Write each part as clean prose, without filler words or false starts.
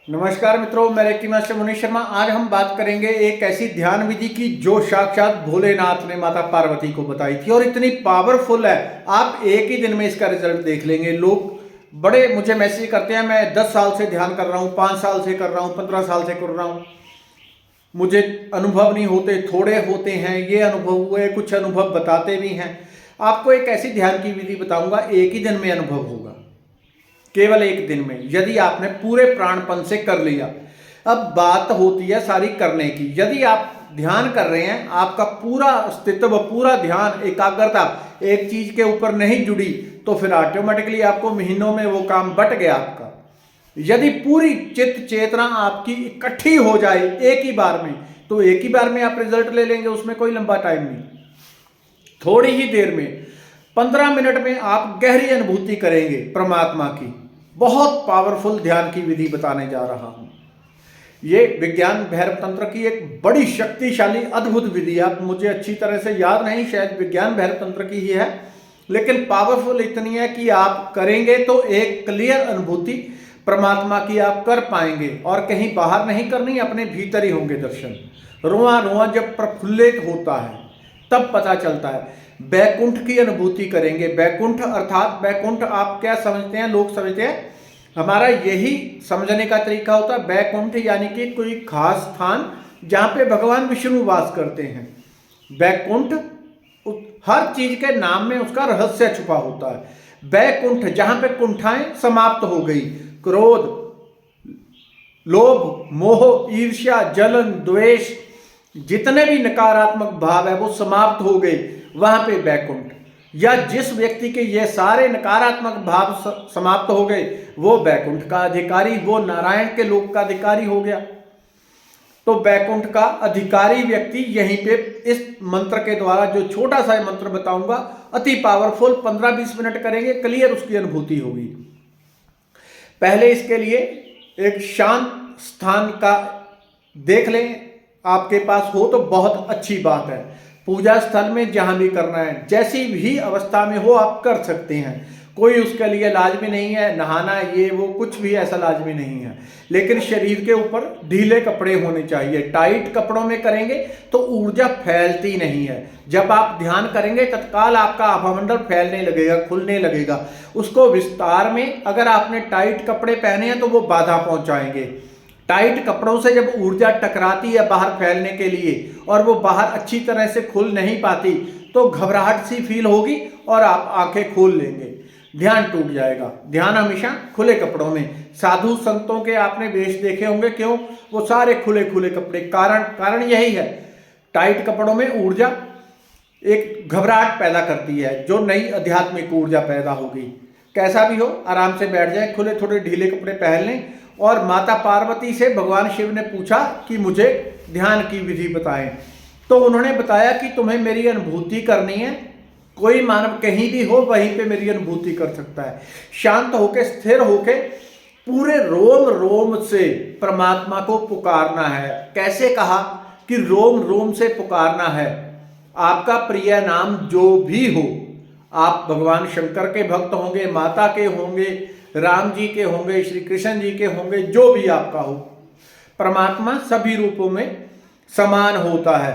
नमस्कार मित्रों, मैं रेकी मास्टर मुनीश शर्मा। आज हम बात करेंगे एक ऐसी ध्यान विधि की जो साक्षात भोलेनाथ ने माता पार्वती को बताई थी और इतनी पावरफुल है, आप एक ही दिन में इसका रिजल्ट देख लेंगे। लोग बड़े मुझे मैसेज करते हैं, मैं 10 साल से ध्यान कर रहा हूँ, 5 साल से कर रहा हूँ, 15 साल से कर रहा हूँ, मुझे अनुभव नहीं होते, थोड़े होते हैं, ये अनुभव हुए, कुछ अनुभव बताते भी हैं। आपको एक ऐसी ध्यान की विधि बताऊंगा, एक ही दिन में अनुभव होगा, केवल एक दिन में, यदि आपने पूरे प्राणपन से कर लिया। अब बात होती है सारी करने की। यदि आप ध्यान कर रहे हैं, आपका पूरा अस्तित्व, पूरा ध्यान, एकाग्रता एक चीज के ऊपर नहीं जुड़ी, तो फिर ऑटोमेटिकली आपको महीनों में वो काम बट गया आपका। यदि पूरी चित्त चेतना आपकी इकट्ठी हो जाए एक ही बार में, तो एक ही बार में आप रिजल्ट ले लेंगे, उसमें कोई लंबा टाइम नहीं। थोड़ी ही देर में 15 मिनट में आप गहरी अनुभूति करेंगे परमात्मा की। बहुत पावरफुल ध्यान की विधि बताने जा रहा हूं। ये विज्ञान भैरव तंत्र की एक बड़ी शक्तिशाली अद्भुत विधि है। अब मुझे अच्छी तरह से याद नहीं, शायद विज्ञान भैरव तंत्र की ही है, लेकिन पावरफुल इतनी है कि आप करेंगे तो एक क्लियर अनुभूति परमात्मा की आप कर पाएंगे। और कहीं बाहर नहीं करनी, अपने भीतर ही होंगे दर्शन। रोआ रोआ जब प्रफुल्लित होता है तब पता चलता है। बैकुंठ की अनुभूति करेंगे। बैकुंठ अर्थात, बैकुंठ आप क्या समझते हैं, लोग समझते हैं, हमारा यही समझने का तरीका होता है। बैकुंठ यानी कि कोई खास स्थान जहां पे भगवान विष्णु वास करते हैं। बैकुंठ हर चीज के नाम में उसका रहस्य छुपा होता है। बैकुंठ जहां पे कुंठाएं समाप्त हो गई, क्रोध, लोभ, मोह, ईर्ष्या, जलन, द्वेष, जितने भी नकारात्मक भाव है वो समाप्त हो गए, वहां पे बैकुंठ। या जिस व्यक्ति के ये सारे नकारात्मक भाव समाप्त हो गए, वो बैकुंठ का अधिकारी, वो नारायण के लोक का अधिकारी हो गया। तो बैकुंठ का अधिकारी व्यक्ति यहीं पे इस मंत्र के द्वारा, जो छोटा सा मंत्र बताऊंगा, अति पावरफुल, 15-20 मिनट करेंगे, क्लियर उसकी अनुभूति होगी। पहले इसके लिए एक शांत स्थान का देख लें, आपके पास हो तो बहुत अच्छी बात है। पूजा स्थल में जहां भी करना है, जैसी भी अवस्था में हो आप कर सकते हैं, कोई उसके लिए लाजमी नहीं है नहाना, ये वो कुछ भी ऐसा लाजमी नहीं है। लेकिन शरीर के ऊपर ढीले कपड़े होने चाहिए। टाइट कपड़ों में करेंगे तो ऊर्जा फैलती नहीं है। जब आप ध्यान करेंगे तत्काल आपका आभामंडल फैलने लगेगा, खुलने लगेगा। उसको विस्तार में अगर आपने टाइट कपड़े पहने हैं तो वो बाधा पहुंचाएंगे। टाइट कपड़ों से जब ऊर्जा टकराती है बाहर फैलने के लिए और वो बाहर अच्छी तरह से खुल नहीं पाती, तो घबराहट सी फील होगी और आप आंखें खोल लेंगे, ध्यान टूट जाएगा। ध्यान हमेशा खुले कपड़ों में। साधु संतों के आपने वेश देखे होंगे, क्यों, वो सारे खुले खुले कपड़े। कारण यही है, टाइट कपड़ों में ऊर्जा एक घबराहट पैदा करती है, जो नई आध्यात्मिक ऊर्जा पैदा होगी। कैसा भी हो, आराम से बैठ जाए, खुले थोड़े ढीले कपड़े पहन लें। और माता पार्वती से भगवान शिव ने पूछा कि मुझे ध्यान की विधि बताएं, तो उन्होंने बताया कि तुम्हें मेरी अनुभूति करनी है। कोई मानव कहीं भी हो वहीं पे मेरी अनुभूति कर सकता है। शांत होके, स्थिर होके, पूरे रोम रोम से परमात्मा को पुकारना है। कैसे कहा कि रोम रोम से पुकारना है। आपका प्रिय नाम जो भी हो, आप भगवान शंकर के भक्त होंगे, माता के होंगे, राम जी के होंगे, श्री कृष्ण जी के होंगे, जो भी आपका हो, परमात्मा सभी रूपों में समान होता है।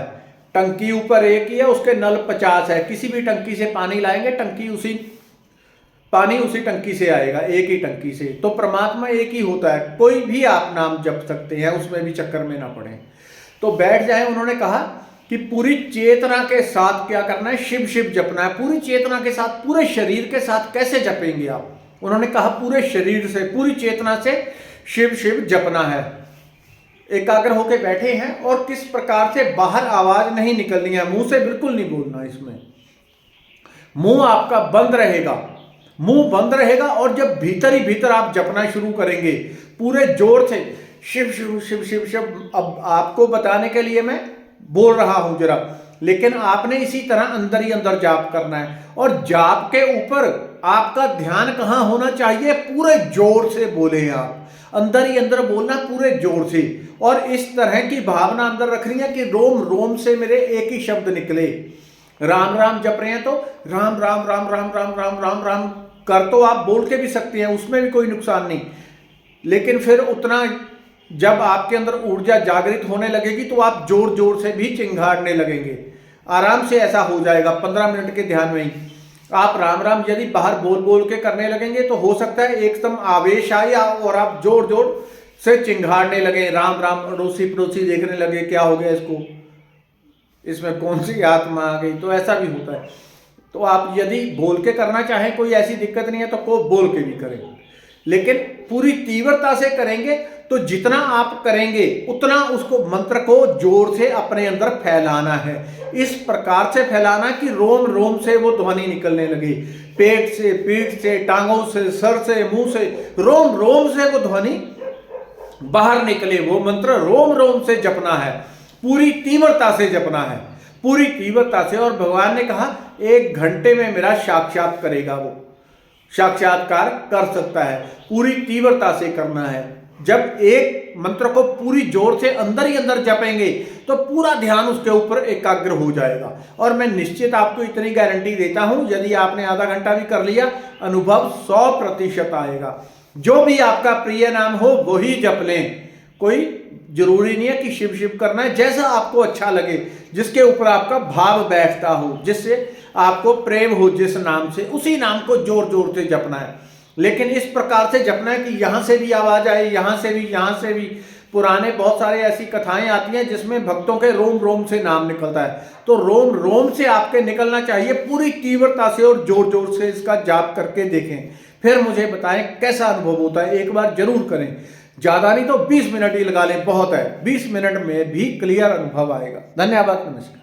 टंकी ऊपर एक ही है, उसके नल 50 है। किसी भी टंकी से पानी लाएंगे, पानी उसी टंकी से आएगा, एक ही टंकी से। तो परमात्मा एक ही होता है। कोई भी आप नाम जप सकते हैं, उसमें भी चक्कर में ना पड़े। तो बैठ जाए। उन्होंने कहा कि पूरी चेतना के साथ क्या करना है, शिव शिव जपना है। पूरी चेतना के साथ, पूरे शरीर के साथ कैसे जपेंगे आप? उन्होंने कहा पूरे शरीर से, पूरी चेतना से शिव शिव जपना है। एकाग्र होकर बैठे हैं और किस प्रकार से बाहर आवाज नहीं निकलनी है, मुंह से बिल्कुल नहीं बोलना। इसमें मुंह आपका बंद रहेगा, मुंह बंद रहेगा। और जब भीतर ही भीतर आप जपना शुरू करेंगे पूरे जोर से, शिव शिव शिव शिव शिव। अब आपको बताने के लिए मैं बोल रहा हूं जरा, लेकिन आपने इसी तरह अंदर ही अंदर जाप करना है। और जाप के ऊपर आपका ध्यान कहां होना चाहिए, पूरे जोर से बोले आप, अंदर ही अंदर बोलना पूरे जोर से। और इस तरह की भावना अंदर रखनी है कि रोम रोम से मेरे एक ही शब्द निकले। राम राम जप रहे हैं तो राम राम राम राम राम राम राम राम कर, तो आप बोल के भी सकते हैं, उसमें भी कोई नुकसान नहीं। लेकिन फिर उतना जब आपके अंदर ऊर्जा जागृत होने लगेगी तो आप जोर जोर से भी चिंघाड़ने लगेंगे। आराम से ऐसा हो जाएगा 15 मिनट के ध्यान में ही। आप राम राम यदि बाहर बोल बोल के करने लगेंगे तो हो सकता है एकदम आवेश आए और आप जोर जोर से चिंघाड़ने लगे, राम राम, अड़ोसी पड़ोसी देखने लगे क्या हो गया इसको, इसमें कौन सी आत्मा आ गई, तो ऐसा भी होता है। तो आप यदि बोल के करना चाहें कोई ऐसी दिक्कत नहीं है तो को बोल के भी करें, लेकिन पूरी तीव्रता से करेंगे तो जितना आप करेंगे उतना उसको मंत्र को जोर से अपने अंदर फैलाना है। इस प्रकार से फैलाना कि रोम रोम से वो ध्वनि निकलने लगे, पेट से, पीठ से, टांगों से, सर से, मुंह से, रोम रोम से वो ध्वनि बाहर निकले। वो मंत्र रोम रोम से जपना है, पूरी तीव्रता से जपना है, पूरी तीव्रता से। और भगवान ने कहा 1 घंटे में मेरा साक्षात करेगा, वो साक्षात्कार कर सकता है। पूरी तीव्रता से करना है। जब एक मंत्र को पूरी जोर से अंदर ही अंदर जपेंगे तो पूरा ध्यान उसके ऊपर एकाग्र हो जाएगा। और मैं निश्चित आपको इतनी गारंटी देता हूं, यदि आपने आधा घंटा भी कर लिया, अनुभव 100% आएगा। जो भी आपका प्रिय नाम हो वही जप लें, कोई जरूरी नहीं है कि शिव शिव करना है, जैसा आपको अच्छा लगे, जिसके ऊपर आपका भाव बैठता हो, जिससे आपको प्रेम हो जिस नाम से, उसी नाम को जोर जोर से जपना है। लेकिन इस प्रकार से जपना है कि यहां से भी आवाज आए, यहां से भी, यहां से भी। पुराने बहुत सारे ऐसी कथाएं आती हैं जिसमें भक्तों के रोम रोम से नाम निकलता है, तो रोम रोम से आपके निकलना चाहिए पूरी तीव्रता से और जोर जोर से इसका जाप करके देखें, फिर मुझे बताएं कैसा अनुभव होता है। एक बार जरूर करें, ज्यादा नहीं तो 20 मिनट ही लगा लें, बहुत है, 20 मिनट में भी क्लियर अनुभव आएगा। धन्यवाद, नमस्कार।